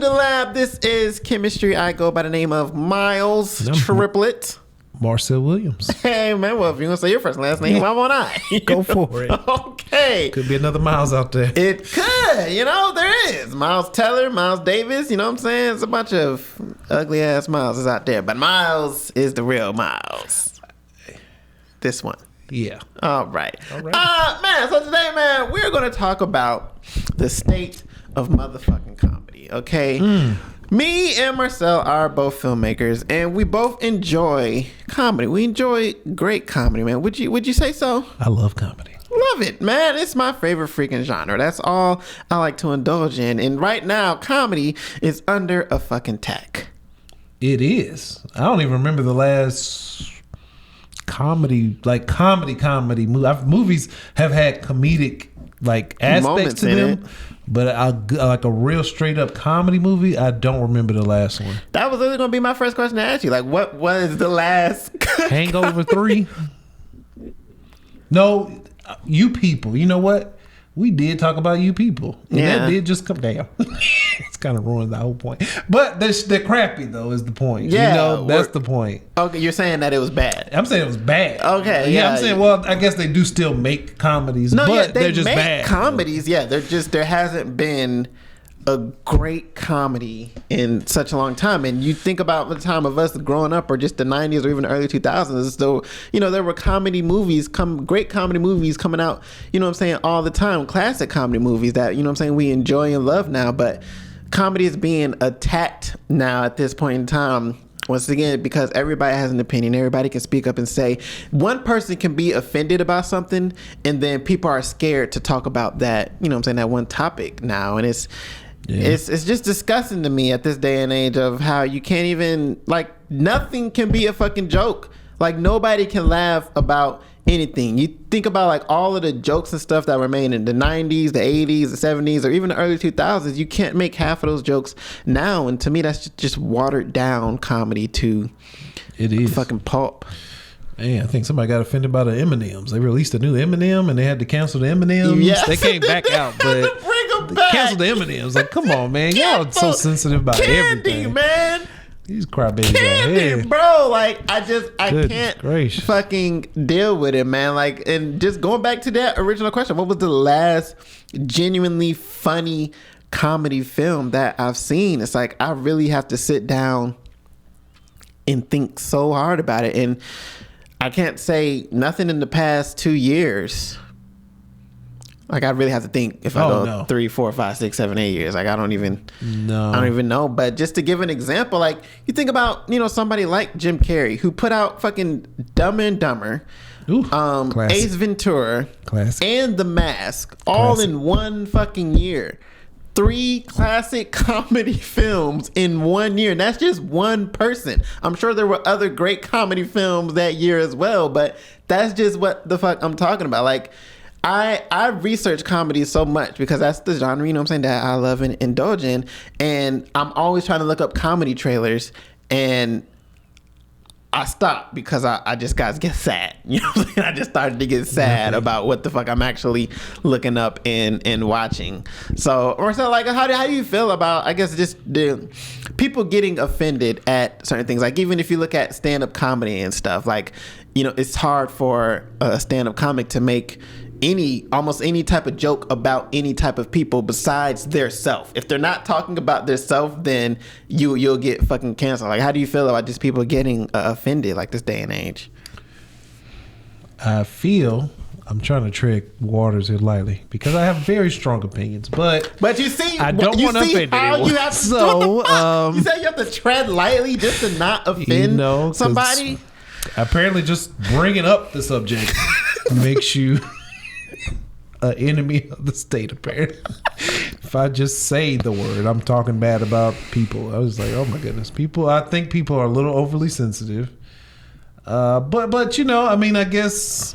the lab. This is Chemistry. I go by the name of Miles Triplett. Marcel Williams. Hey, man, well, if you're going to say your first and last name, why won't I? Go for it. Okay. Could be another Miles out there. It could. There is. Miles Teller, Miles Davis, you know what I'm saying? It's a bunch of ugly-ass Miles out there. But Miles is the real Miles. This one. Yeah. All right. Man, so today, man, we're going to talk about the state of motherfucking comedy, okay? Me and Marcel are both filmmakers, and we both enjoy comedy. We enjoy great comedy, man. Would you say so? I love comedy. Love it, man. It's my favorite freaking genre. That's all I like to indulge in. And right now, comedy is under a fucking attack. It is. I don't even remember the last comedy movie. Movies have had comedic aspects Moments to in them. it. But like a real straight up comedy movie, I don't remember the last one. That was really going to be my first question to ask you. What was the last? Hangover 3? No, You People. You know what? We did talk about You People. And that did just come down. It's kind of ruined the whole point. But they're crappy, though, is the point. Yeah. That's the point. Okay, you're saying that it was bad. I'm saying it was bad. Okay, yeah. I'm saying, well, I guess they do still make comedies, but they're just bad. Comedies, yeah. There hasn't been a great comedy in such a long time. And you think about the time of us growing up, or just the 90s or even the early 2000s, so there were great comedy movies coming out, all the time, classic comedy movies that we enjoy and love now. But comedy is being attacked now at this point in time, once again, because everybody has an opinion. Everybody can speak up and say. One person can be offended about something, and then people are scared to talk about that, that one topic now. And it's just disgusting to me at this day and age of how you can't even, nothing can be a fucking joke. Nobody can laugh about anything. You think about all of the jokes and stuff that were made in the 90s, the 80s, the 70s, or even the early 2000s. You can't make half of those jokes now. And to me, that's just watered down comedy to fucking pulp. Man, I think somebody got offended by the M&Ms. They released a new M&M and they had to cancel the M&Ms. Yes. They came back out, but they canceled the M&Ms. Come on, man. Y'all so sensitive about everything. Man. These crybabies out here. Bro. I can't gracious. fucking deal with it, man. And just going back to that original question, what was the last genuinely funny comedy film that I've seen? It's I really have to sit down and think so hard about it. And I can't say nothing in the past 2 years. I really have to think if I go 3, 4, 5, 6, 7, 8 years. I don't even know. But just to give an example, you think about, somebody like Jim Carrey, who put out fucking Dumb and Dumber, Ace Ventura, and The Mask, all in one fucking year. 3 classic comedy films in 1 year. And that's just one person. I'm sure there were other great comedy films that year as well, but that's just what the fuck I'm talking about. I research comedy so much because that's the genre, that I love and indulge in. And I'm always trying to look up comedy trailers, and I stopped because I just got to get sad. I just started to get sad about what the fuck I'm actually looking up and watching. So, Marcel, how do you feel about, I guess, just the people getting offended at certain things? Even if you look at stand-up comedy and stuff, it's hard for a stand-up comic to make almost any type of joke about any type of people besides their self. If they're not talking about their self, then you'll get fucking canceled. How do you feel about just people getting offended this day and age? I feel I'm trying to tread waters here lightly because I have very strong opinions, but you see, I don't want to offend anyone. You say you have to tread lightly just to not offend somebody. Apparently, just bringing up the subject makes you an enemy of the state. Apparently, if I just say the word, I'm talking bad about people. I was oh my goodness, people. I think people are a little overly sensitive. But I guess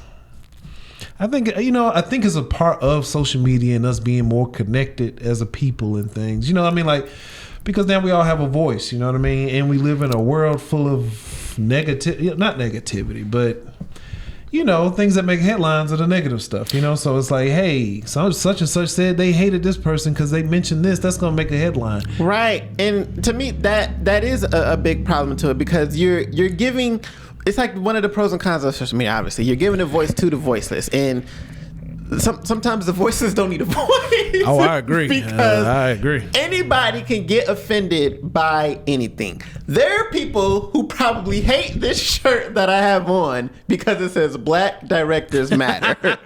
I think it's a part of social media and us being more connected as a people and things. Because now we all have a voice. And we live in a world full of not negativity, but things that make headlines are the negative stuff, so it's like, hey, such and such said they hated this person because they mentioned this. That's gonna make a headline, right? And to me, that is a big problem to it, because you're giving, it's like one of the pros and cons of social media. Obviously, you're giving a voice to the voiceless, and sometimes the voices don't need a voice. Oh, I agree. Because I agree. Anybody can get offended by anything. There are people who probably hate this shirt that I have on because it says Black Directors Matter.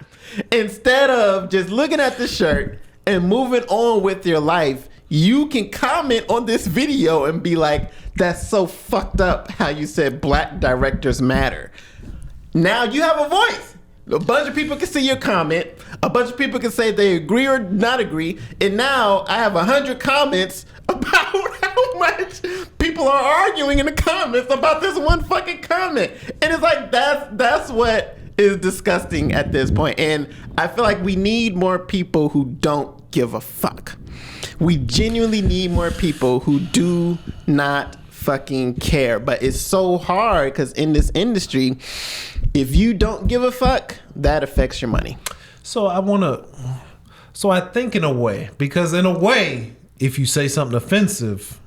Instead of just looking at the shirt and moving on with your life, you can comment on this video and be like, that's so fucked up how you said Black Directors Matter. Now you have a voice. A bunch of people can see your comment. A bunch of people can say they agree or not agree. And now I have 100 comments about how much people are arguing in the comments about this one fucking comment. And it's like, that's what is disgusting at this point. And I feel like we need more people who don't give a fuck. We genuinely need more people who do not fucking care. But it's so hard because in this industry, if you don't give a fuck, that affects your money. So I think in a way, because in a way, if you say something offensive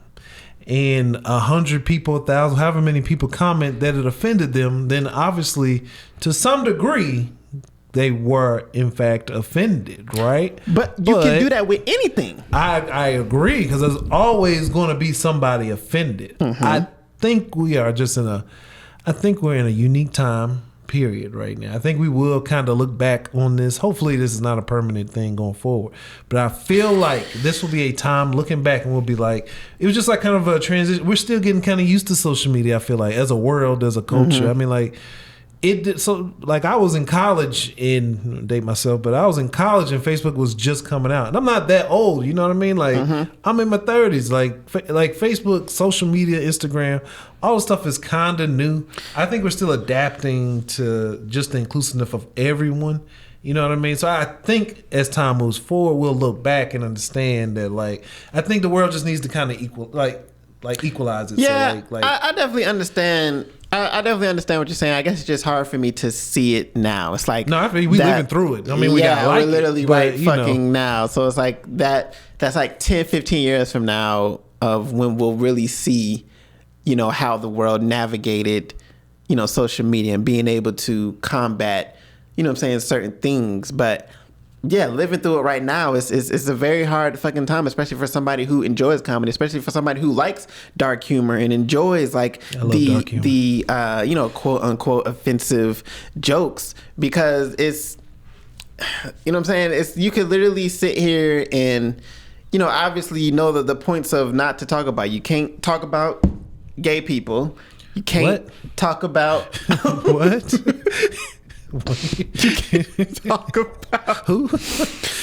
and 100 people, 1,000, however many people comment that it offended them, then obviously to some degree they were in fact offended, right? But you can do that with anything. I agree, because there's always going to be somebody offended. Mm-hmm. I think we're in a unique time period right now. I think we will kind of look back on this. Hopefully this is not a permanent thing going forward, but I feel like this will be a time looking back and we'll be like, it was just like kind of a transition. We're still getting kind of used to social media, I feel like, as a world, as a culture. Mm-hmm. I mean, like, I was in college date myself, but I was in college and Facebook was just coming out, and I'm not that old, you know what I mean? Like, mm-hmm. I'm in my 30s. Like Facebook, social media, Instagram, all the stuff is kind of new. I think we're still adapting to just the inclusiveness of everyone. You know what I mean? So I think as time moves forward, we'll look back and understand that, like, I think the world just needs to kind of equalize it. Yeah, so I definitely understand. I definitely understand what you're saying. I guess it's just hard for me to see it now. It's like, no, I mean, we living through it. I mean, we're literally fucking now. So it's like that's like 10, 15 years from now of when we'll really see, how the world navigated, social media and being able to combat, certain things. But yeah, living through it right now is a very hard fucking time, especially for somebody who enjoys comedy, especially for somebody who likes dark humor and enjoys the quote unquote offensive jokes, because it's, it's, you could literally sit here and, obviously the points of not to talk about. You can't talk about gay people. You can't talk about what? You can't talk about who?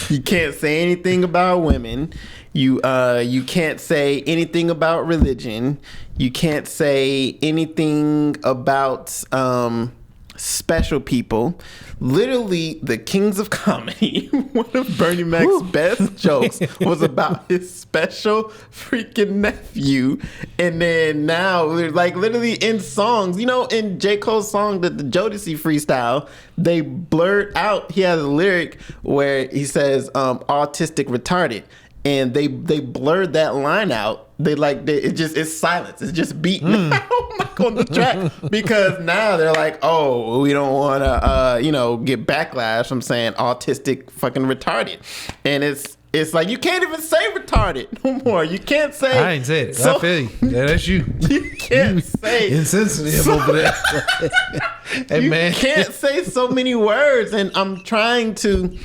You can't say anything about women. You can't say anything about religion. You can't say anything about special people. Literally, the kings of comedy. One of Bernie Mac's best jokes was about his special freaking nephew. And then now, like, literally in songs, in J. Cole's song, the Jodeci freestyle, they blurred out, he has a lyric where he says autistic retarded. And they blurred that line out. It's silence. It's just beaten out on the track, because now they're like, oh, we don't want to, get backlash from saying autistic fucking retarded. And it's like, you can't even say retarded no more. You can't say. I ain't said it. I feel you. Yeah, that's you. You can't say insensitive over there. Hey, you man, can't say so many words, and I'm trying to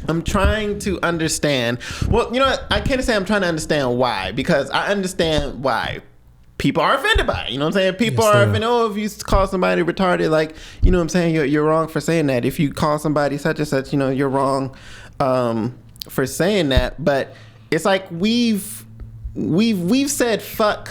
understand. Well, I can't say I'm trying to understand why, because I understand why people are offended by it. You know what I'm saying? People are offended. Oh, if you call somebody retarded, like, you know what I'm saying? You're wrong for saying that. If you call somebody such and such, you're wrong for saying that. But it's like we've said fuck.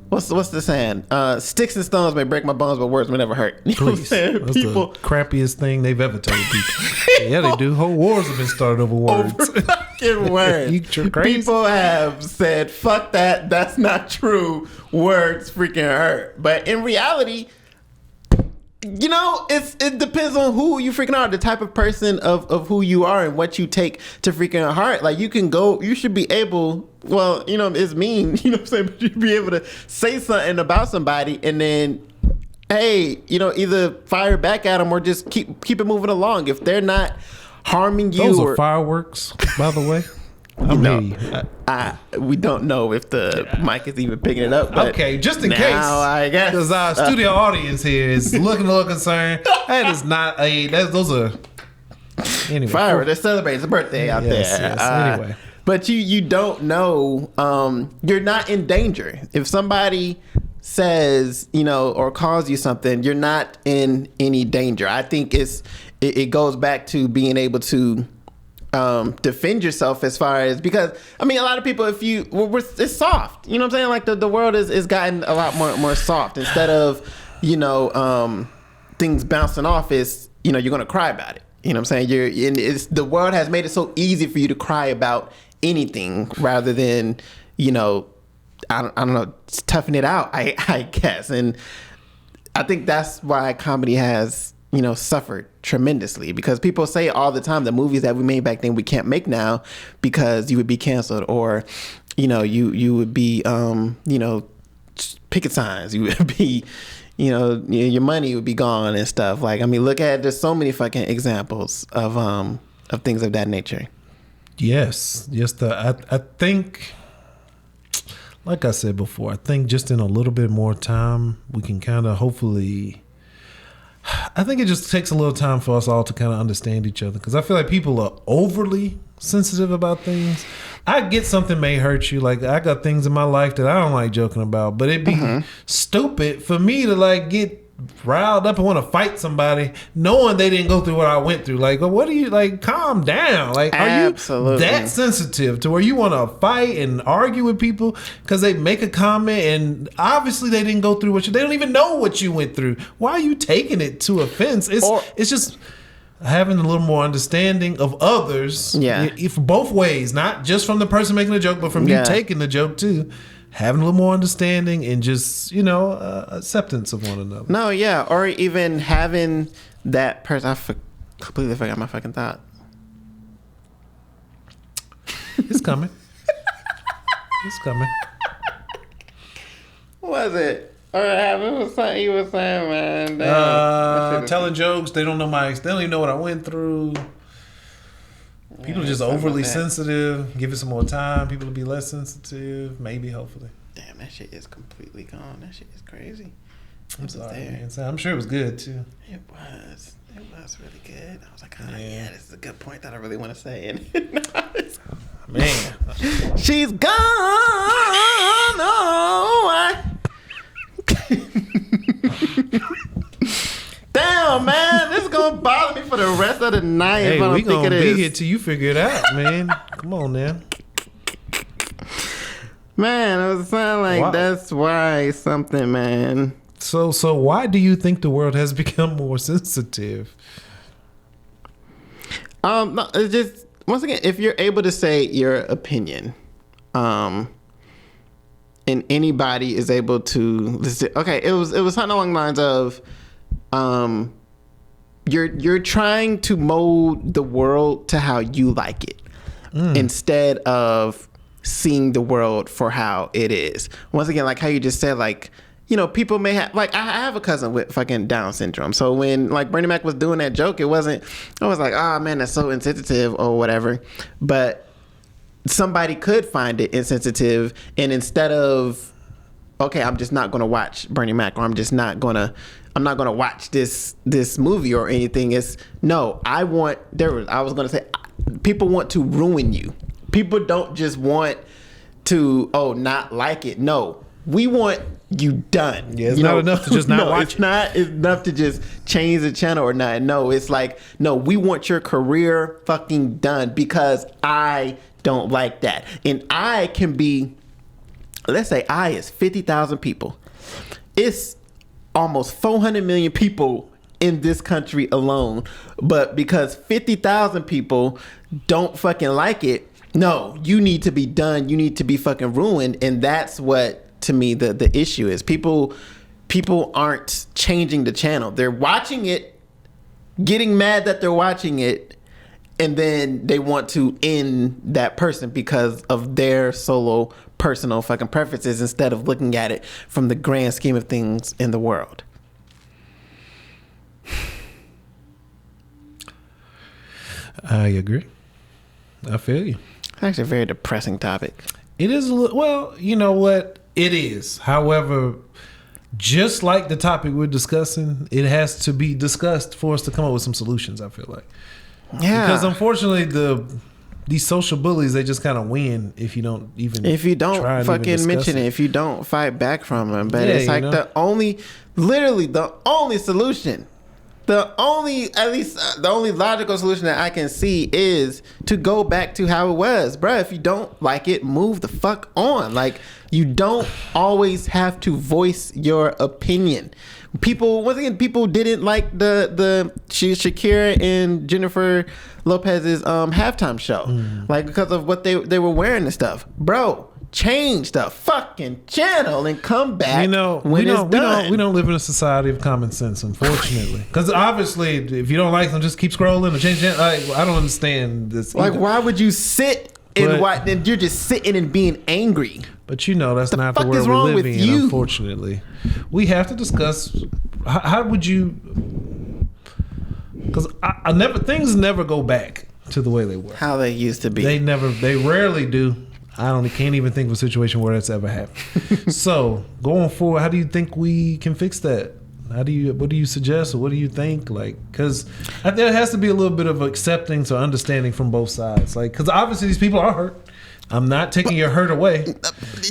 What's the saying? Sticks and stones may break my bones, but words may never hurt. You know what I'm saying? That's people, the crappiest thing they've ever told people. Yeah, they do. Whole wars have been started over words. Over fucking words. You're crazy. People have said, fuck that. That's not true. Words freaking hurt. But in reality, it depends on who you freaking are, the type of person of who you are and what you take to freaking heart. Like you should be able, well, it's mean, you know what I'm saying? But you should be able to say something about somebody and then, hey, either fire back at them or just keep it moving along. If they're not harming you. Those are fireworks, by the way. We don't know if the mic is even picking it up. But okay, just in case, I guess because our studio audience here is looking a little concerned. That is not those are anyway. Fireworks. They're celebrating his birthday out there. Yes, anyway, but you don't know. You're not in danger if somebody says or calls you something. You're not in any danger. I think it goes back to being able to defend yourself as far as, because a lot of people, it's soft, you know what I'm saying, like the world is gotten a lot more soft. Instead of things bouncing off, is you're gonna cry about it, you know what I'm saying. The world has made it so easy for you to cry about anything rather than I don't know, toughen it out, I guess. And I think that's why comedy has suffered tremendously, because people say all the time the movies that we made back then we can't make now because you would be canceled, or you would be picket signs, you would be your money would be gone and stuff. Like, look at, there's so many fucking examples of things of that nature. Yes, I think, like I said before, I think just in a little bit more time we can kind of hopefully, I think it just takes a little time for us all to kind of understand each other, because I feel like people are overly sensitive about things. I get something may hurt you. Like, I got things in my life that I don't like joking about, but it'd be stupid for me to like get riled up and want to fight somebody knowing they didn't go through what I went through. Like, what do you, like, calm down. Like, are Absolutely. You that sensitive to where you want to fight and argue with people because they make a comment and obviously they didn't go through what they don't even know what you went through? Why are you taking it to offense? It's just having a little more understanding of others. Yeah. If both ways, not just from the person making the joke, but from you taking the joke too. Having a little more understanding and just, acceptance of one another. No, yeah. Or even having that person. I completely forgot my fucking thought. It's coming. It's coming. What was it? Or it was something you were saying, man. Telling jokes. They don't know they don't even know what I went through. People are just overly sensitive. Give it some more time. People will be less sensitive. Maybe, hopefully. Damn, that shit is completely gone. That shit is crazy. I'm sorry, man. I'm sure it was good, too. It was really good. I was like, yeah, this is a good point that I really want to say. Man. She's gone. Oh, damn, man, this is gonna bother me for the rest of the night. Hey, we gonna be here is. till you figure it out, man. Come on now. Man, I was saying, like, that's why something, man. So why do you think the world has become more sensitive? No, it's just, once again, if you're able to say your opinion, and anybody is able to listen. Okay, it was something along the lines of, you're trying to mold the world to how you like it, instead of seeing the world for how it is. Once again, like how you just said, like, people may have, like, I have a cousin with fucking Down syndrome. So when, like, Bernie Mac was doing that joke, I was like, oh man, that's so insensitive or whatever. But somebody could find it insensitive, and instead of, okay, I'm just not going to watch Bernie Mac, or I'm not going to watch this movie or anything. It's, no, I was going to say, people want to ruin you. People don't just want to, not like it. No, we want you done. Yeah, it's not enough to just not watch it. It's not enough to just change the channel or not. No, it's like, no, we want your career fucking done because I don't like that. And I can be, let's say I is 50,000 people. It's almost 400 million people in this country alone. But because 50,000 people don't fucking like it, no, you need to be done. You need to be fucking ruined. And that's what, to me, the issue is. People people aren't changing the channel. They're watching it, getting mad that they're watching it, and then they want to end that person because of their solo personal fucking preferences instead of looking at it from the grand scheme of things in the world. I agree. I feel you. It's actually a very depressing topic. It is a little, well, you know what? It is. However, just like the topic we're discussing, it has to be discussed for us to come up with some solutions, I feel like. Yeah. Because unfortunately, these social bullies, they just kind of win if you don't fucking mention it, if you don't fight back from them. But it's like the only solution, the only logical solution that I can see is to go back to how it was. Bruh, if you don't like it, move the fuck on. Like, you don't always have to voice your opinion. People didn't like the Shakira and Jennifer Lopez's halftime show, like, because of what they were wearing and stuff. Bro, change the fucking channel and come back. We don't live in a society of common sense, unfortunately. Because obviously, if you don't like them, just keep scrolling or change channel. I don't understand this. Like, why would you sit and watch? Then you're just sitting and being angry. But that's not the world we live in, unfortunately. We have to discuss how would you, because things never go back to the way they were. How they used to be. They rarely do. Can't even think of a situation where that's ever happened. So going forward, how do you think we can fix that? What do you suggest, or what do you think? Like, because there has to be a little bit of acceptance or understanding from both sides. Like, because obviously these people are hurt. I'm not taking your hurt away.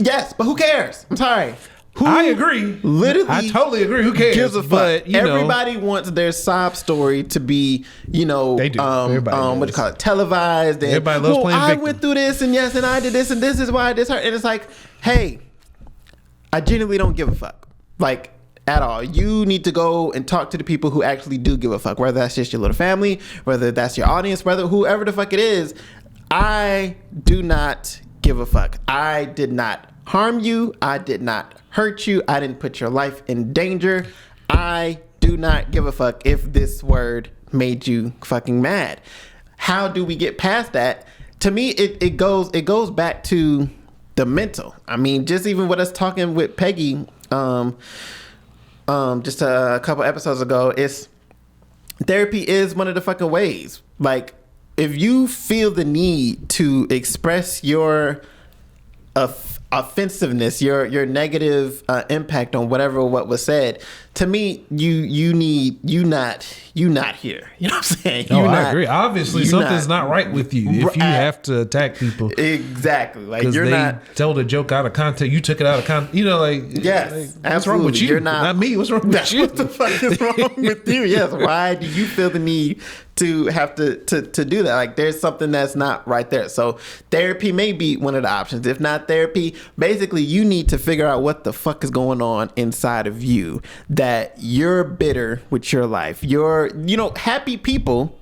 Yes, but who cares? I'm sorry. I agree. Literally, I totally agree. Who cares? Gives a fuck. But, everybody wants their sob story to be, they do. What do you call it? Televised. And, everybody loves playing victim. I went through this, and yes, and I did this, and this is why this hurt. And it's like, hey, I genuinely don't give a fuck. Like, at all. You need to go and talk to the people who actually do give a fuck. Whether that's just your little family, whether that's your audience, whether whoever the fuck it is. I do not give a fuck. I did not harm you. I did not hurt you. I didn't put your life in danger. I do not give a fuck if this word made you fucking mad. How do we get past that? To me, it goes back to the mental. I mean, just even with us talking with Peggy, just a couple episodes ago, it's therapy is one of the fucking ways. Like, if you feel the need to express your offensiveness, your negative impact on what was said, to me, you not here. You know what I'm saying? I agree. Obviously, something's not right with you if you have to attack people. Exactly. Like, you're not told a joke out of context. You took it out of context. Yes, like, what's wrong with you? You're not me. What's wrong with you? What the fuck is wrong with you? Yes. Why do you feel the need to have to do that? Like, there's something that's not right there. So therapy may be one of the options. If not therapy, basically you need to figure out what the fuck is going on inside of you, that you're bitter with your life. Happy people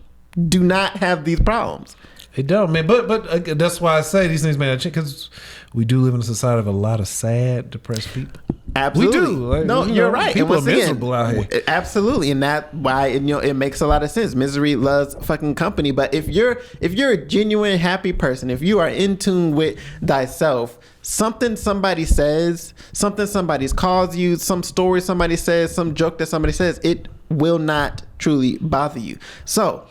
do not have these problems. They don't, man. But that's why I say these things, man, because we do live in a society of a lot of sad, depressed people. Absolutely. We do. Like, you're right. People are miserable out here. Absolutely. And that's why it makes a lot of sense. Misery loves fucking company. But if you're a genuine happy person, if you are in tune with thyself, something somebody says, something somebody calls you, some story somebody says, some joke that somebody says, it will not truly bother you. So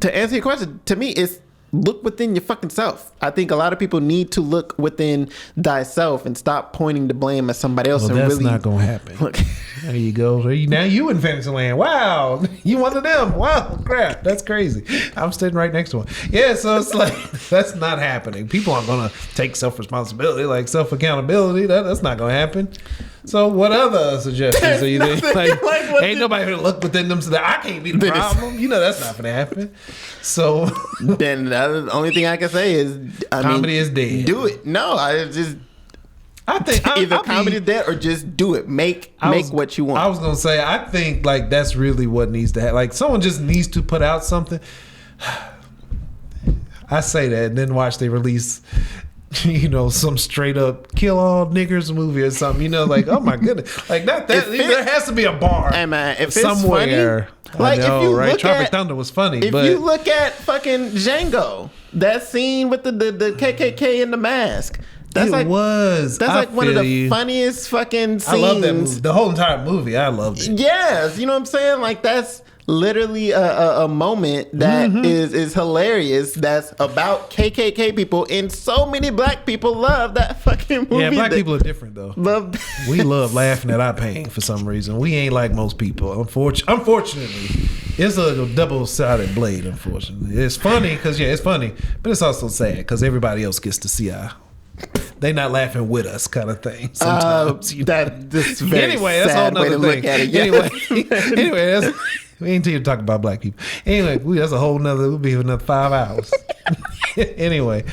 to answer your question, to me, it's look within your fucking self. I think a lot of people need to look within thyself and stop pointing the blame at somebody else. Well, and that's really not gonna happen. Look. There you go. Now you in Fantasyland. Wow, you one of them. Wow, crap, that's crazy. I'm standing right next to one. Yeah, so it's like that's not happening. People aren't gonna take self-responsibility, like self-accountability. That's not gonna happen. So what other suggestions are you thinking? Like ain't nobody gonna look within them so that I can't be the problem. That's not gonna happen. So then the only thing I can say is comedy is dead. Do it. No, I think either comedy is dead or just do it. Make what you want. I was gonna say I think like that's really what needs to happen. Like someone just needs to put out something. I say that and then watch they release you know, some straight up kill all niggers movie or something, you know, like, oh my goodness, like that there has to be a bar. Hey man, if it's somewhere funny, like, I know, if you right? look Tropic at, Thunder was funny, if but you look at fucking Django, that scene with the KKK in the mask, that's like one of the funniest fucking scenes. I love that movie. The whole entire movie, I loved it. Yes, you know what I'm saying? Like, that's literally a moment that is hilarious. That's about KKK people, and so many black people love that fucking movie. Yeah, black people are different though. We love laughing at our pain for some reason. We ain't like most people. Unfortunately, it's a double-sided blade. Unfortunately, it's funny because it's funny, but it's also sad because everybody else gets to see our. They not laughing with us, kind of thing. Sometimes that's very anyway. That's a whole nother thing. Anyway, we ain't here to talk about black people. Anyway, that's a whole nother. We'll be here another 5 hours. Anyway,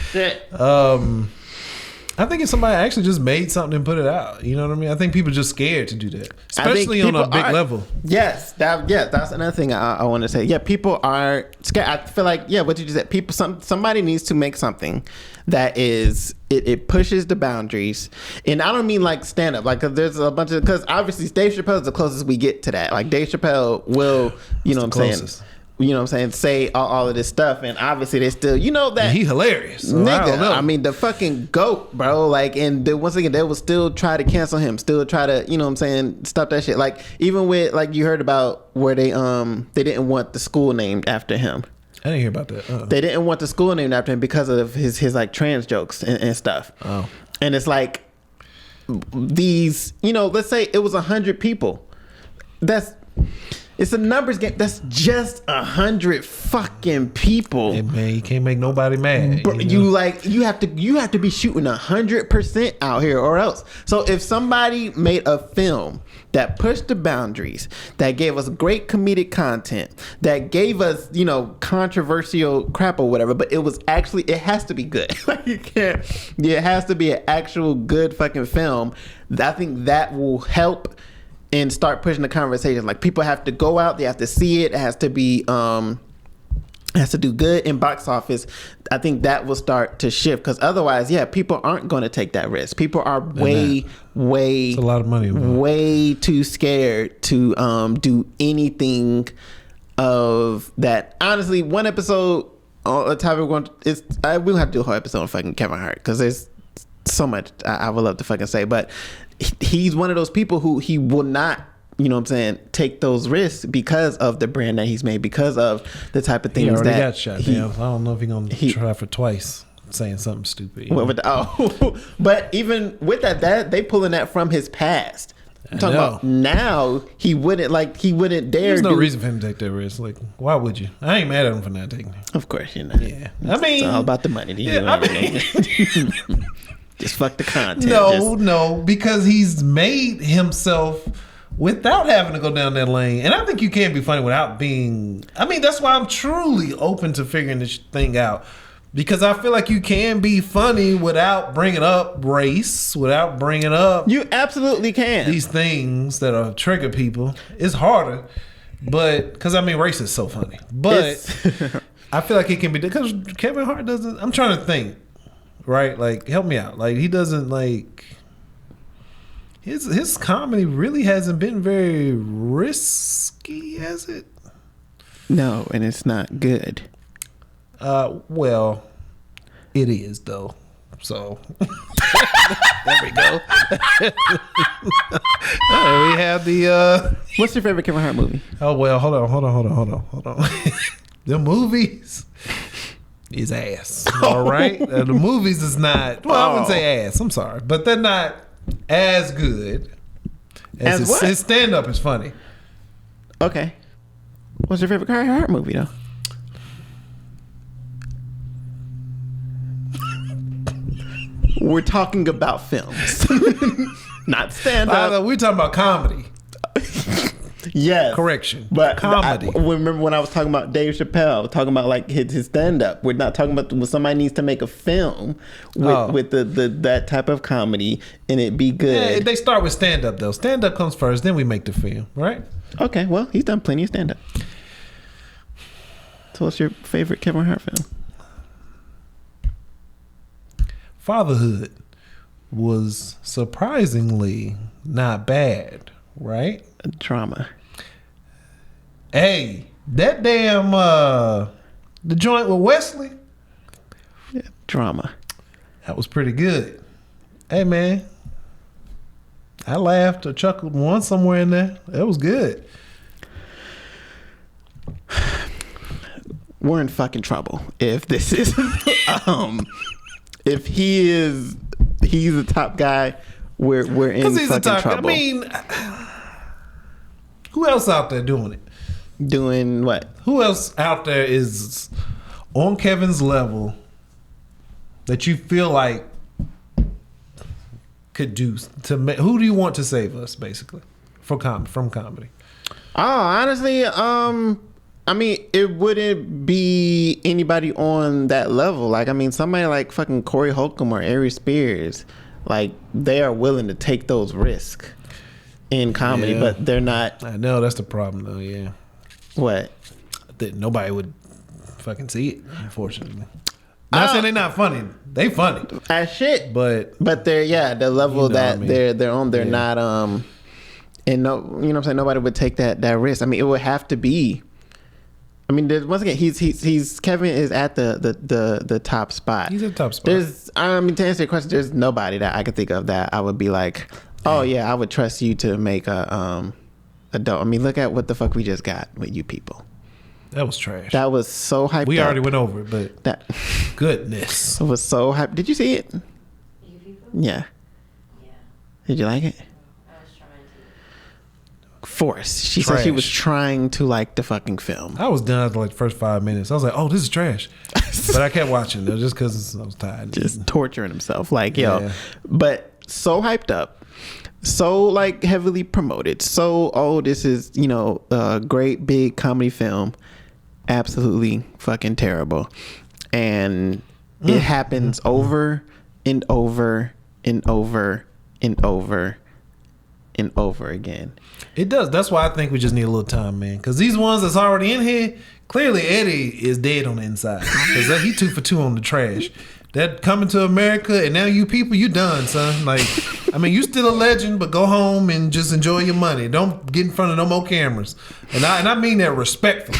I think if somebody actually just made something and put it out, you know what I mean? I think people are just scared to do that, especially on a big level. Yes, that's another thing I want to say. Yeah, people are scared. I feel like, what you just said, people, somebody needs to make something that is, it pushes the boundaries. And I don't mean like stand up, like, cause there's a bunch of, cause obviously Dave Chappelle is the closest we get to that. Like, Dave Chappelle will, you know what I'm saying? You know what I'm saying? Say all of this stuff, and obviously they still, you know, that he hilarious, so nigga. I mean, the fucking GOAT, bro. Like, and once again, they will still try to cancel him, still try to, you know what I'm saying, stop that shit. Like, even with, like, you heard about where they didn't want the school named after him. I didn't hear about that. They didn't want the school named after him because of his like trans jokes and stuff. Oh, and it's like these, you know, let's say it was 100 people. It's a numbers game. That's just 100 fucking people. Hey man, you can't make nobody mad. Bro, you have to be shooting 100% out here or else. So if somebody made a film that pushed the boundaries, that gave us great comedic content, that gave us, you know, controversial crap or whatever, but it has to be good. Like, it has to be an actual good fucking film. I think that will help and start pushing the conversation. Like, people have to go out, they have to see it. It has to be has to do good in box office. I think that will start to shift, because otherwise, people aren't going to take that risk. People are way it's a lot of money, way too scared to do anything of that. Honestly, one episode on a topic we'll have to do a whole episode on fucking Kevin Hart, because there's so much I would love to fucking say, but he's one of those people who he will not, you know what I'm saying, take those risks because of the brand that he's made, because of the type of things he already that got shot down. I don't know if he's gonna try for twice saying something stupid. But even with that they pulling that from his past. I'm talking about now, he wouldn't dare. There's no reason for him to take that risk. Like, why would you? I ain't mad at him for not taking it. Of course you're not. Yeah, I mean, it's all about the money. Just fuck the content. No, because he's made himself without having to go down that lane. And I think you can be funny without being. I mean, that's why I'm truly open to figuring this thing out. Because I feel like you can be funny without bringing up race, without bringing up. You absolutely can. These things that are trigger people. It's harder, but because I mean, race is so funny. But I feel like it can be, because Kevin Hart doesn't. I'm trying to think. Right, like, help me out. Like, he doesn't, like, his comedy really hasn't been very risky, has it? No, and it's not good. Well, it is though. So there we go. We have the. What's your favorite Kevin Hart movie? Oh well, hold on. The movies. Is ass. All right. The movies is not. Well, I wouldn't say ass. I'm sorry, but they're not as good as his stand up is funny. Okay. What's your favorite Kevin Hart movie though? We're talking about films, not stand up. We're talking about comedy. Yes. Correction. But comedy. Remember when I was talking about Dave Chappelle, talking about like his stand up. We're not talking about when somebody needs to make a film with that type of comedy and it be good. Yeah, they start with stand up though. Stand up comes first, then we make the film, right? Okay, well, he's done plenty of stand up. So what's your favorite Kevin Hart film? fatherhood was surprisingly not bad, right? Drama. Hey, that damn the joint with Wesley. Yeah, drama. That was pretty good. Hey man, I laughed or chuckled once somewhere in there. That was good. We're in fucking trouble if this is if he's the top guy. We're in fucking trouble. I mean, who else out there doing it? Doing what? Who else out there is on Kevin's level that you feel like could do to make? Who do you want to save us, basically, from comedy? Oh, honestly, I mean, it wouldn't be anybody on that level. Like, I mean, somebody like fucking Corey Holcomb or Ari Spears, like, they are willing to take those risks in comedy, Yeah. but they're not. I know that's the problem, though. Yeah, What? that nobody would fucking see it, unfortunately. Not saying they're not funny. They funny, As shit. but they're the level You know that what I mean. they're on. They're Yeah. not and no, you know what I'm saying. Nobody would take that risk. I mean, it would have to be. I mean, once again, he's Kevin is at the top spot. he's at the top spot. I mean, to answer your question, there's nobody that I could think of that I would be like, oh yeah, I would trust you to make a dope. I mean, look at what the fuck we just got with you people. That was trash. That was so hyped. We up. already went over it, but That goodness. was so hyped. Did you see it? You people? Yeah. Yeah. Did you like it? I was trying to. Forced. She said she was Trash. trying to like the fucking film. I was done after like the first 5 minutes. I was like, "Oh, this is trash," but I kept watching though, just because I was tired. Just torturing himself, like yo. Yeah. But so hyped up, so like heavily promoted. So this is a great big comedy film. Absolutely fucking terrible, and it happens over and over and over and over and over again. It does. That's why I think we just need a little time, man. Because these ones that's already in here, clearly Eddie is dead on the inside. Because he 2 for 2 on the trash. That Coming to America, and now you people, you done, son. Like, I mean, you still a legend, but go home and just enjoy your money. Don't get in front of no more cameras. And I mean that respectfully.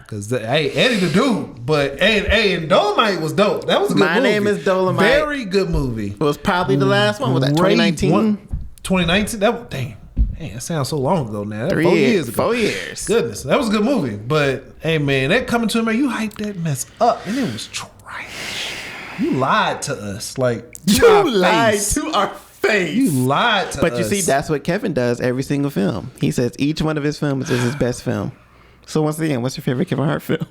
Because, hey, Eddie the dude. But, and Dolomite was dope. That was a good movie. My Name is Dolomite. Very good movie. It was probably the last one. Was that 2019? 2019? Damn, that sounds so long ago now. That 3 4 years. years ago. 4 years. Goodness, that was a good movie. But, hey, man, that Coming to America, you hyped that mess up. And it was trash. You lied to us. Like, You lied to our face. You lied to us. But you see, that's what Kevin does every single film. He says each one of his films is his best film. So once again, what's your favorite Kevin Hart film?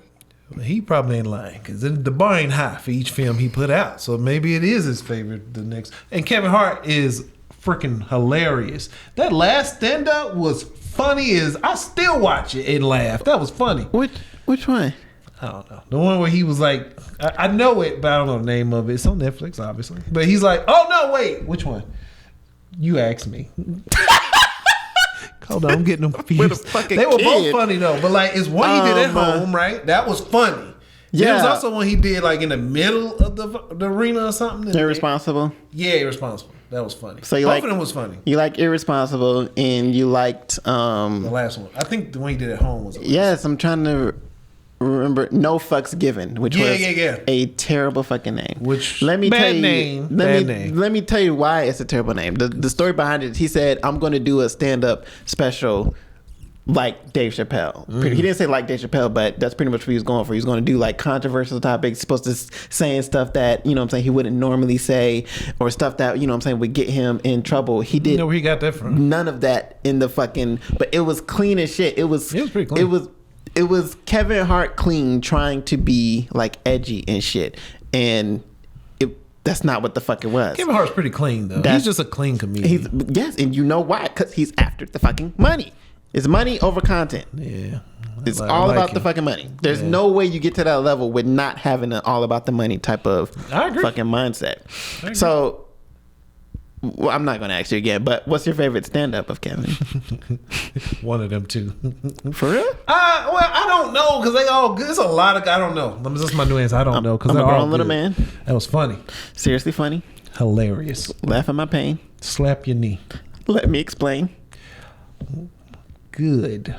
He probably ain't lying because the bar ain't high for each film he put out. So maybe it is his favorite. The next, and Kevin Hart is freaking hilarious. That last stand up was funny as I still watch it and laugh. That was funny. Which one? I don't know. The one where he was like, I know it, but I don't know the name of it. It's on Netflix, obviously. But he's like, oh no, wait, which one? You asked me. Hold on, I'm getting them confused. They were both funny though, but like it's one he did at home, right? That was funny. Yeah. There was also one he did like in the middle of the arena or something. Irresponsible. Yeah, Irresponsible. That was funny. So both of them was funny. You like Irresponsible, and you liked the last one. I think the one he did at home was. Yes, I'm trying to remember. No Fucks Given, which was a terrible fucking name. Which let me bad tell you, name. Let me tell you why it's a terrible name. The story behind it. He said, "I'm going to do a stand up special." Like Dave Chappelle. He didn't say like Dave Chappelle, but that's pretty much what he was going for. He was going to do like controversial topics, supposed to saying stuff that, you know what I'm saying, he wouldn't normally say, or stuff that, you know what I'm saying, would get him in trouble. He did. You know where he got that from? None of that in the fucking, but it was clean as shit. It was pretty clean. It was Kevin Hart clean trying to be like edgy and shit. And that's not what the fuck it was. Kevin Hart's pretty clean though. He's just a clean comedian. Yes, and you know why? Because he's after the fucking money. It's money over content. Yeah. It's all about the fucking money. There's no way you get to that level with not having an all about the money type of fucking mindset. So Well, I'm not gonna ask you again. But what's your favorite stand up of Kevin? One of them too. For real? Well, I don't know because they all good. It's a lot of. I don't know. That's my new answer. I don't know because I'm they're a all grown little good. man. That was funny. Seriously funny. Hilarious. Laugh at my pain. Slap your knee. Let me explain. Good.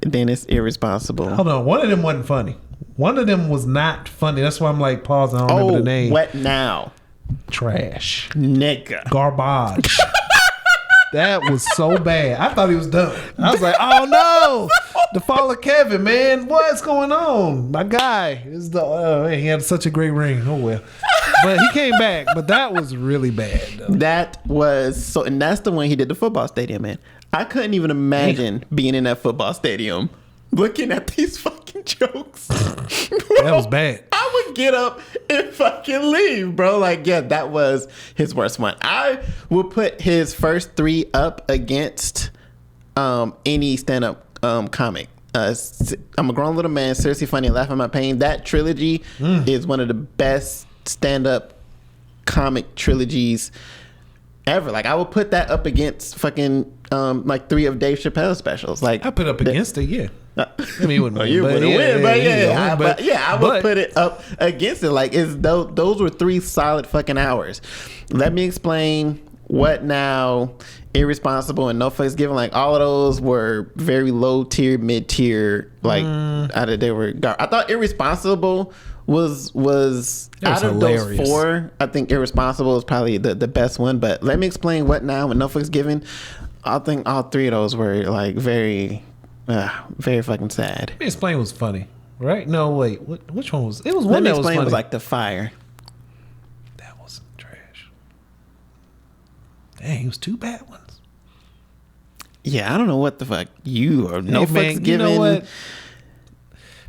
Then it's irresponsible. Hold on. One of them wasn't funny. One of them was not funny. That's why I'm like pausing. I don't remember the name. What now? Trash. Nigga. Garbage. That was so bad. I thought he was done. I was like, oh no, the fall of Kevin, man. What's going on? My guy is he had such a great ring. Oh well, but he came back. But that was really bad. Though. That was so, and that's the one he did the football stadium in. I couldn't even imagine being in that football stadium looking at these fucking jokes. That was bad. I would get up and fucking leave, bro. Like, yeah, that was his worst one. I would put his first 3 up against any stand-up comic. I'm a grown little man, seriously funny, and laugh at my pain. That trilogy is one of the best stand-up comic trilogies ever. Like, I would put that up against fucking like 3 of Dave Chappelle's specials. Like, I put up against it, yeah. I mean, he wouldn't win. You wouldn't win, but I would but put it up against it. Like, those were 3 solid fucking hours. Let me explain. What now? Irresponsible and No Fucks Given. Like, all of those were very low tier, mid tier. Like, they were. I thought Irresponsible was out of hilarious. those 4. I think Irresponsible is probably the best one. But let me explain What Now and No Fucks Given. I think all 3 of those were like very fucking sad. Let me explain was funny, right? No, wait. Which one was? It was Let one me that was explain funny. was like The Fire. That wasn't trash. Dang, it was 2 bad ones. Yeah, I don't know what the fuck you or No Hey, Fucks man, Given. You know what?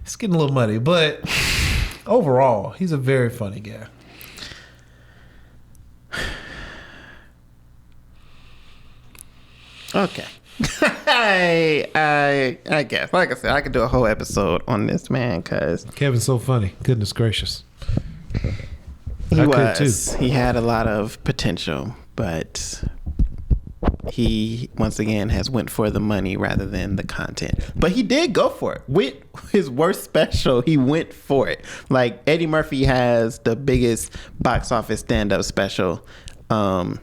It's getting a little muddy, but overall, he's a very funny guy. Okay. I guess. Like I said, I could do a whole episode on this man because Kevin's so funny. Goodness gracious. he I was. could too. He had a lot of potential, but he once again has went for the money rather than the content. But he did go for it. With his worst special, he went for it. Like, Eddie Murphy has the biggest box office stand-up special, of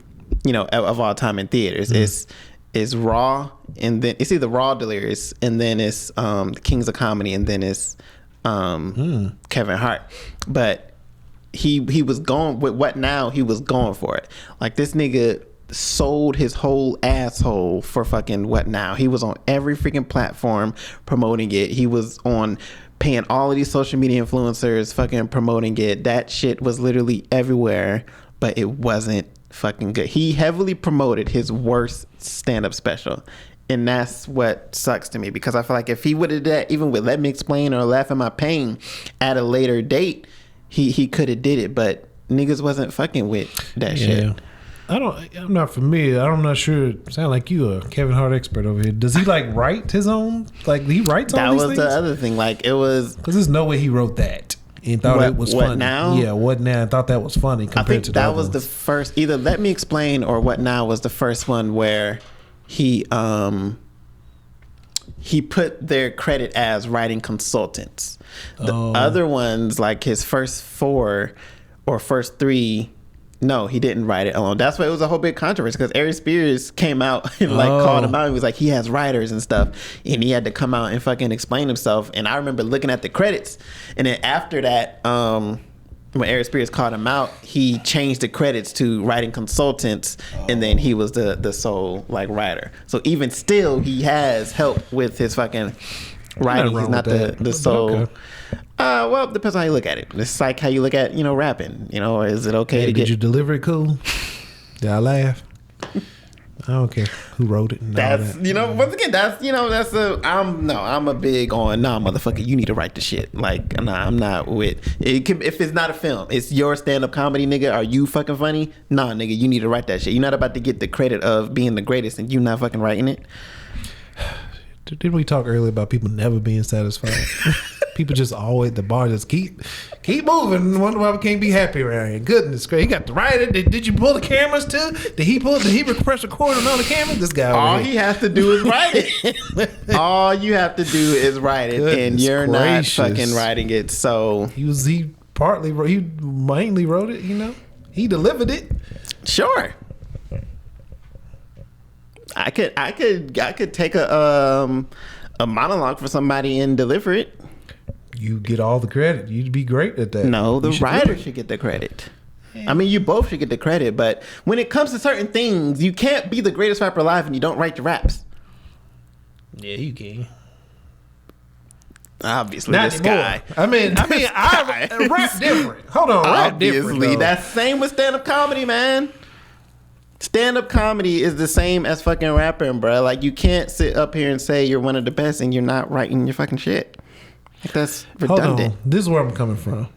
all time in theaters. It's Raw, and then it's either Raw, Delirious, and then it's Kings of Comedy, and then it's Kevin Hart. But he was going with What Now. He was going for it. Like, this nigga sold his whole asshole for fucking What Now. He was on every freaking platform promoting it. He was on paying all of these social media influencers fucking promoting it. That shit was literally everywhere, but it wasn't fucking good. He heavily promoted his worst stand-up special, and that's what sucks to me, because I feel like if he would have did that, even with Let Me Explain or Laugh at My Pain at a later date, he could have did it, but niggas wasn't fucking with that shit. I'm not familiar. I'm not sure. Sound like you a Kevin Hart expert over here. Does he like write his own? Like, he writes all That these was things? the other thing. Like, it was, Because there's no way he wrote that and thought it was What funny. Now? Yeah, What Now? And thought that was funny I compared think to that the was other the ones. first, either Let Me Explain or What Now was the first one where he put their credit as writing consultants. The other ones, like his first 4 or first 3, no, he didn't write it alone. That's why it was a whole big controversy, because Ari Spears came out and called him out. He was like, he has writers and stuff, and he had to come out and fucking explain himself. And I remember looking at the credits, and then after that, when Ari Spears called him out, he changed the credits to writing consultants, and then he was the sole like writer. So even still, he has help with his fucking writing. He's not the sole. Okay. Well, depends on how you look at it. It's like how you look at, rapping. Is it okay to Did get? you deliver it cool? Did I laugh? I don't care who wrote it. And That's all that. once again, that's I'm a big on motherfucker, you need to write the shit. Like, I'm not with it. If it's not a film, it's your stand-up comedy, nigga. Are you fucking funny? Nah, nigga, you need to write that shit. You're not about to get the credit of being the greatest and you not fucking writing it. Didn't we talk earlier about people never being satisfied? People just always the bar just keep moving. Wonder why we can't be happy around here. Goodness gracious, he got the writer. Did you pull the cameras too? Did he press record on all the cameras? This guy. All he has to do is write it. All you have to do is write it, and Goodness you're gracious. not fucking writing it. So he mainly wrote it. You know, he delivered it. sure, I could take a monologue for somebody and deliver it. You get all the credit. You'd be great at that. No, the You should writer do it. should get the credit. I mean, you both should get the credit, but when it comes to certain things, you can't be the greatest rapper alive and you don't write your raps. Yeah, you can. Obviously, Not this anymore. guy. I rap different. Hold on, rap different. Obviously, though. that's same with stand-up comedy, man. Stand-up comedy is the same as fucking rapping, bro. Like, you can't sit up here and say you're one of the best and you're not writing your fucking shit. Like, that's Hold redundant. on. This is where I'm coming from.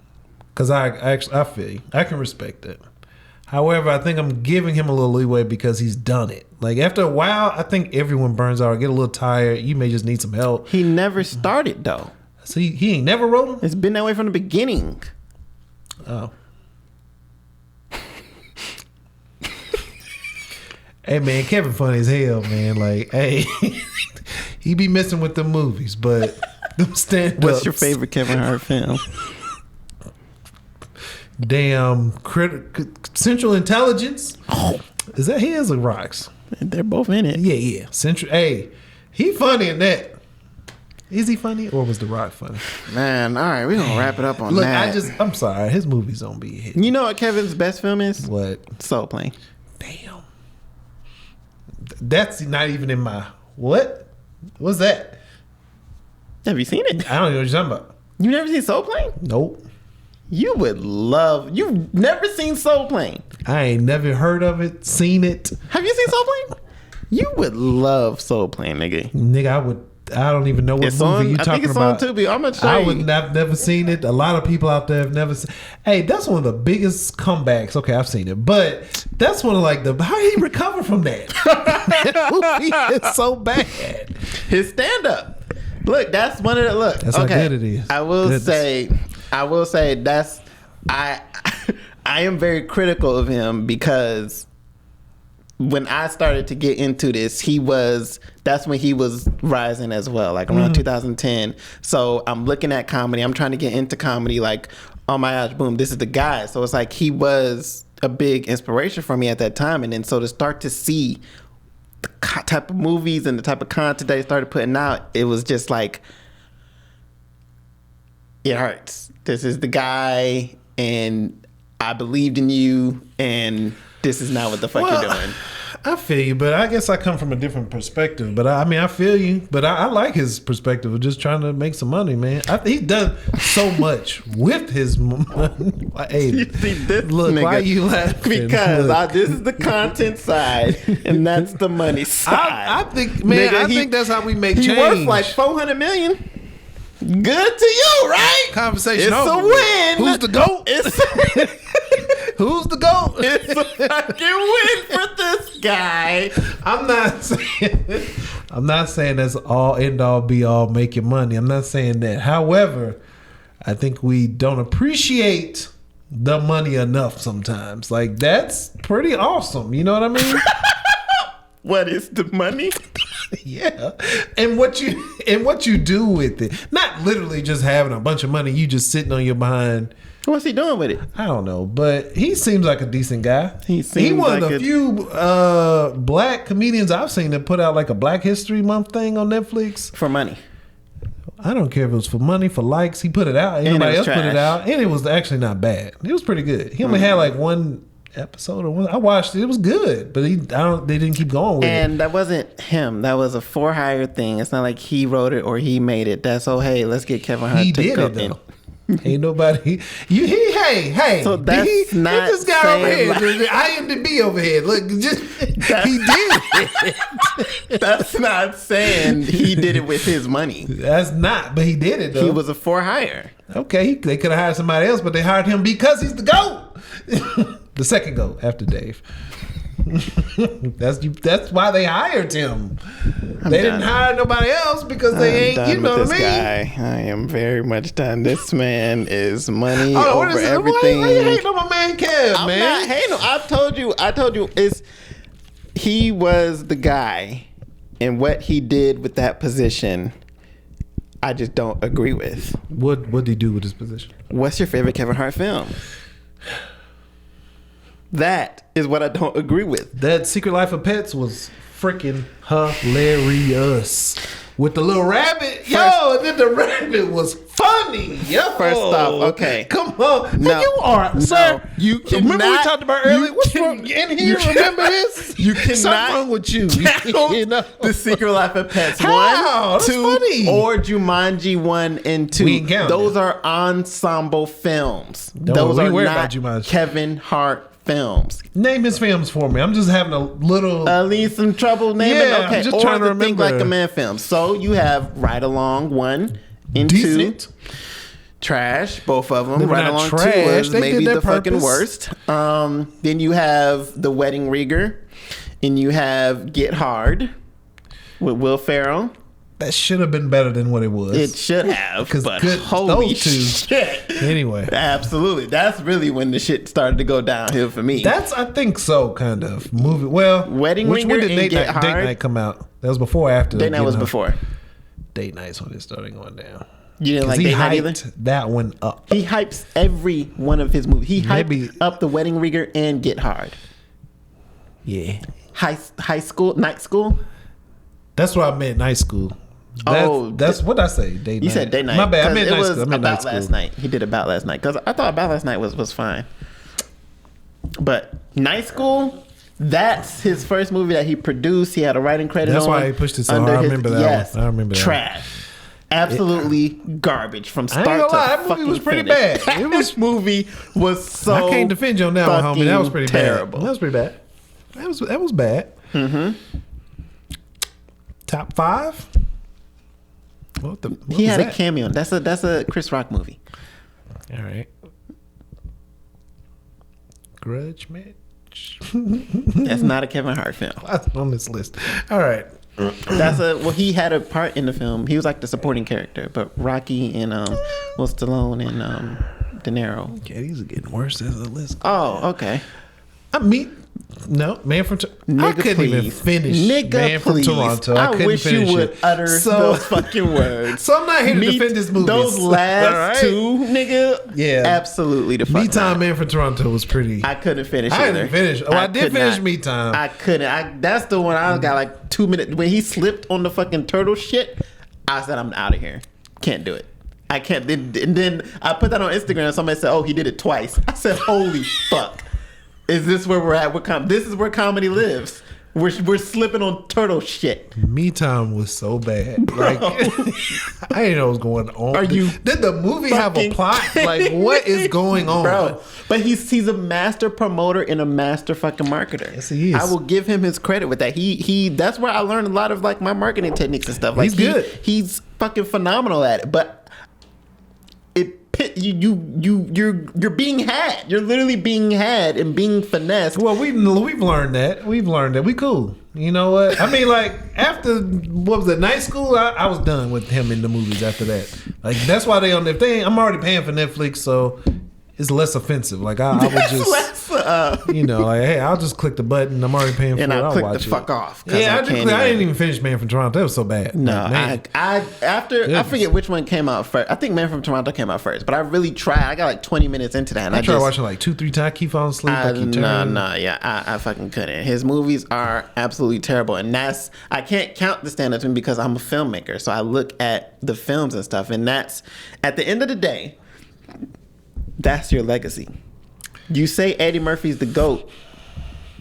Because I feel you. I can respect that. However, I think I'm giving him a little leeway because he's done it. Like, after a while, I think everyone burns out or get a little tired. You may just need some help. He never started, though. So he ain't never wrote them? It's been that way from the beginning. Oh. Hey, man, Kevin funny as hell, man. Like, hey, he be messing with the movies, but them stand-ups. What's your favorite Kevin Hart film? Damn, Central Intelligence. Oh, is that his or Rock's? They're both in it. Yeah. Central. Hey, he funny in that. Is he funny or was The Rock funny? Man, all right, we're going to wrap it up on Look, that. I'm sorry. His movies don't be hit. You know what Kevin's best film is? What? Soul Plane. Damn. That's not even in my. What? What's that? Have you seen it? I don't know what you're talking about. You never seen Soul Plane? Nope. You would love. You've never seen Soul Plane. I ain't never heard of it, seen it. Have you seen Soul Plane? You would love Soul Plane, nigga. Nigga, I don't even know what It's movie on. you I talking think it's about. on Tubi. I'm gonna show I you. would have never seen it. A lot of people out there have never seen. Hey, that's one of the biggest comebacks. Okay, I've seen it, but that's one of like the how he recover from that. That movie is so bad. His stand up. Look, that's one of the look. That's okay. how good it is. I will Goodness. say that's I am very critical of him because when I started to get into this, that's when he was rising as well, like around 2010. So I'm looking at comedy. I'm trying to get into comedy. Like, oh my gosh, boom, this is the guy. So it's like he was a big inspiration for me at that time. And then so to start to see the type of movies and the type of content they started putting out, it was just like, it hurts. This is the guy, and I believed in you, and this is not what the fuck you're doing. I feel you, but I guess I come from a different perspective. But I feel you. But I like his perspective of just trying to make some money, man. He's done so much with his money. Hey, You see this look, nigga, why you laughing? because Look. this is the content side, and that's the money side. I think, man, Nigga, I think that's how we make he change. worth like 400 million. Good to you, right? Conversation It's over. a win. Who's the GOAT? Who's the GOAT? It's a fucking win for this guy. I'm not saying that's all end all be all making money. I'm not saying that. However, I think we don't appreciate the money enough sometimes. Like, that's pretty awesome. You know what I mean? What is the money? Yeah. And what you do with it. Not literally just having a bunch of money, you just sitting on your behind. What's he doing with it? I don't know, but he seems like a decent guy. He seems one like of the few black comedians I've seen that put out like a Black History Month thing on Netflix. For money. I don't care if it was for money, for likes. He put it out. Anybody else put it trash. out, and it was actually not bad. It was pretty good. He only had like one episode or one. I watched it. It was good, but they didn't keep going with it. And that wasn't him. That was a for hire thing. It's not like he wrote it or he made it. That's hey, let's get Kevin Hart He to did go it though. in. Ain't nobody. Hey. So that's he, not this guy over saying here. like- IMDb over here. Look, just he did it. That's not saying he did it with his money. That's not, but he did it though. He was a for hire. Okay, they could have hired somebody else, but they hired him because he's the GOAT. The second GOAT after Dave. That's why they hired him. They didn't hire nobody else because they ain't. You know what I mean? Guy. I am very much done. This man is money Oh, over everything. Why you hating on my man Kev, I'm man? not hating. I told you. He was the guy, and what he did with that position, I just don't agree with. What did he do with his position? What's your favorite Kevin Hart film? That is what I don't agree with. That Secret Life of Pets was freaking hilarious. With the little rabbit. Yo, and then the rabbit was funny. Yo. First off, okay. Come on. No. You are, sir. You remember we cannot- talked about earlier? you What's can- wrong? In you here, remember this? You cannot. Something wrong with you. You know? The Secret Life of Pets How? 1, That's 2, funny. or Jumanji 1 and 2. We ain't counting Those it. are ensemble films. Don't Those we are worry not about Jumanji. Kevin Hart films. Name his films for me. I'm just having a little. Leave some trouble naming. Yeah, Okay, I'm just or trying to the Think remember. Like a Man films. So you have Ride Along 1 and 2. Decent. Trash, both of them. They were Right not Along trash. 2 was They did maybe their the fucking purpose. worst. Then you have The Wedding Ringer, and you have Get Hard with Will Ferrell. That should have been better than what it was. It should have, 'Cause but good- holy those two. shit. Anyway. Absolutely. That's really when the shit started to go downhill for me. That's, I think so, kind of. Movie. Well, Wedding when Ringer did and Get Date Hard? Night come out? That was before or after? Date Night was Getting Hard? before. Date Night's when it started going down. You didn't 'Cause like he Date Night either? hyped that one up. He hypes every one of his movies. He Maybe- hyped up The Wedding Ringer and Get Hard. Yeah. High school, night school. That's what I meant, night school. That's what I say. Date You night. said Date Night. My bad. I 'cause meant it night was school. I meant night About school. Last Night. He did About Last Night because I thought About Last Night was fine. But Night School, that's his first movie that he produced. He had a writing credit. That's on why he pushed it so under hard. I his- remember that Yes, one. I remember that trash. Absolutely garbage from I ain't start gonna to lie, that movie fucking was pretty finish. bad. It was- This movie was so. I can't defend you on that one, homie. That was pretty terrible. bad. That was pretty bad. That was bad. Mm-hmm. Top 5? What He was had a that? cameo. That's a Chris Rock movie. All right. Grudge match. That's not a Kevin Hart film. On this list. All right. He had a part in the film. He was like the supporting character, but Rocky and Stallone and De Niro. Okay, these are getting worse as a list. Oh, okay. No, Man from Nigga, I couldn't even please. finish Nigga, Man please. from Toronto. I couldn't wish finish you would it. utter those fucking words. So I'm not here to defend this movie. Those last two, nigga. Yeah. Absolutely the fuck Me Time not. Man from Toronto was pretty. I couldn't finish I either. didn't finish. Oh, I did could finish not. Me Time. I couldn't. That's the one I got like 2 minutes. When he slipped on the fucking turtle shit, I said, I'm out of here. Can't do it. I can't. And then I put that on Instagram and somebody said, oh, he did it twice. I said, holy fuck. Is this where we're at? This is where comedy lives. We're slipping on turtle shit. Me Time was so bad. Like I didn't know what was going on. Are you Did the movie have a fucking plot? Like what is going on? Bro, but he's a master promoter and a master fucking marketer. Yes, he is. I will give him his credit with that. He that's where I learned a lot of like my marketing techniques and stuff. Like He's good. He's fucking phenomenal at it. But you're being had. You're literally being had and being finessed. Well, we've learned that. We've learned that. We cool. You know what? I mean, like after what was it, night school? I was done with him in the movies after that. Like that's why they on. If they, I'm already paying for Netflix, so it's less offensive. Like I would just, you know, like hey, I'll just click the button. I'm already paying for and it. I I'll click watch the it. fuck off. Yeah, I didn't even finish Man from Toronto. That was so bad. No, Like, man. I forget which one came out first. I think Man from Toronto came out first, but I really tried. I got like 20 minutes into that. And I tried watching like 2-3 times. I keep falling asleep. I keep turning. I fucking couldn't. His movies are absolutely terrible, and I can't count the stand-up to me because I'm a filmmaker, so I look at the films and stuff, and that's at the end of the day, that's your legacy. You say Eddie Murphy's the GOAT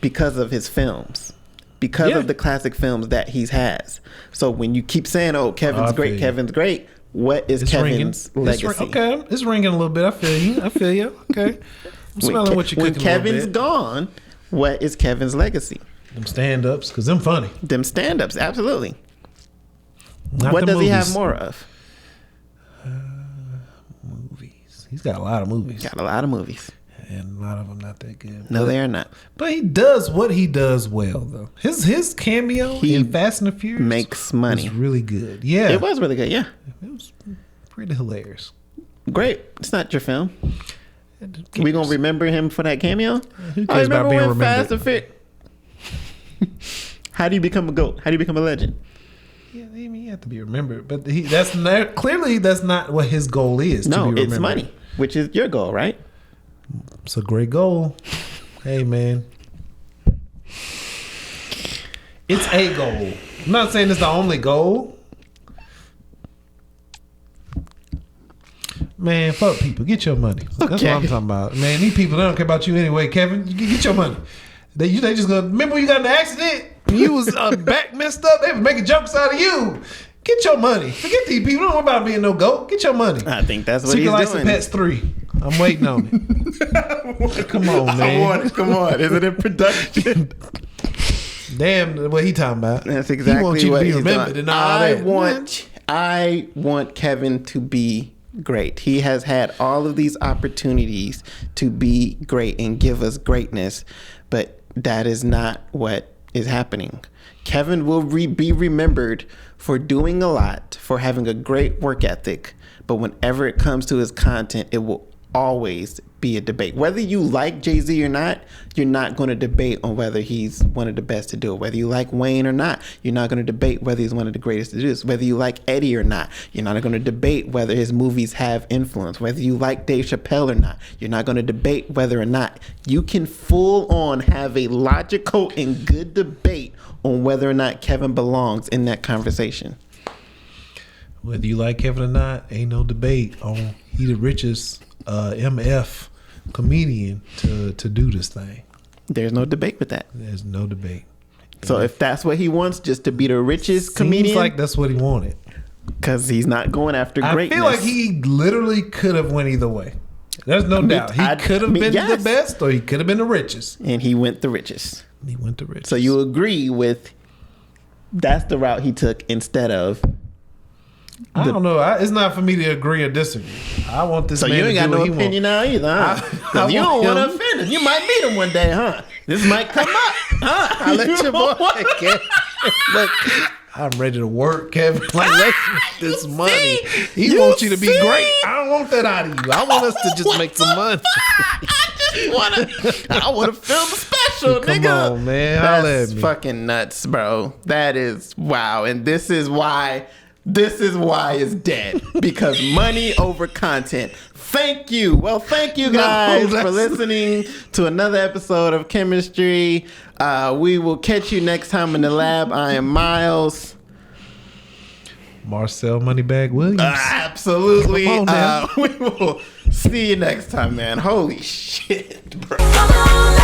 because of his films, because of the classic films that he has. So when you keep saying, "Oh, Kevin's great," what is Kevin's legacy? Okay, it's ringing a little bit. I feel you. Okay. I'm smelling what you're When cooking a little Kevin's bit. gone, what is Kevin's legacy? Them stand-ups, because them funny. Them stand-ups, absolutely. Not What the does he have movies. more of? Movies. He's got a lot of movies. Got a lot of movies. and a lot of them not that good. No, they are not. But he does what he does well, though. His cameo in Fast and the Furious makes money. was really good. Yeah, It was really good. Yeah, it was pretty hilarious. great. It's not your film. We gonna remember him for that cameo? Who cares about being remembered? How do you become a GOAT? How do you become a legend? Yeah, I mean, you have to be remembered, but that's not what his goal is. No, to be it's remembered. money, which is your goal, right? It's a great goal. Hey, man, it's a goal. I'm not saying it's the only goal. Man, fuck people. Get your money. That's what I'm talking about. Man, these people, they don't care about you anyway, Kevin. Get your money. They just gonna remember when you got in the accident. You was back messed up. They were making jokes out of you. Get your money. Forget these people. Don't worry about being no goat. Get your money. I think that's what Secret he's Life doing. of Pets 3. I'm waiting on it. Come on, man. I want it. Come on. Is it in production? Damn, what he talking about? That's exactly he wants you what to be he's remembered doing. and all that. I want Kevin to be great. He has had all of these opportunities to be great and give us greatness, but that is not what is happening. Kevin will be remembered for doing a lot, for having a great work ethic, but whenever it comes to his content, it will always be a debate. Whether you like Jay-Z or not, you're not going to debate on whether he's one of the best to do it. Whether you like Wayne or not, you're not going to debate whether he's one of the greatest to do this. Whether you like Eddie or not, you're not going to debate whether his movies have influence. Whether you like Dave Chappelle or not, you're not going to debate whether or not. You can full on have a logical and good debate on whether or not Kevin belongs in that conversation. Whether you like Kevin or not, ain't no debate on he the richest MF comedian to do this thing. There's no debate with that. There's no debate. So if that's what he wants, just to be the richest comedian, Seems like that's what he wanted. because he's not going after greatness. I feel like he literally could have went either way. There's no doubt. He could have been the best, or he could have been the richest. And he went the richest. He went the richest. So you agree with that's the route he took instead of. I don't know. It's not for me to agree or disagree. I want this. So man you ain't to got do no what he opinion now either, huh? I You want don't want to him- offend him. You might meet him one day, huh? This might come up, huh? I'll let your boy get. Look, I'm ready to work, Kevin. Like, let's make this money. He wants you to be great. I don't want that out of you. I want us to just make some money. I want to film a special, Come nigga. on, man. Holla That's at me. fucking nuts, bro. That is wow. And this is why it's dead. Because money over content. Thank you. Well, thank you guys for listening to another episode of Chemistry. We will catch you next time in the lab. I am Miles. Marcel Moneybag Williams. Absolutely. Come on now. We will see you next time, man. Holy shit, bro. Come on.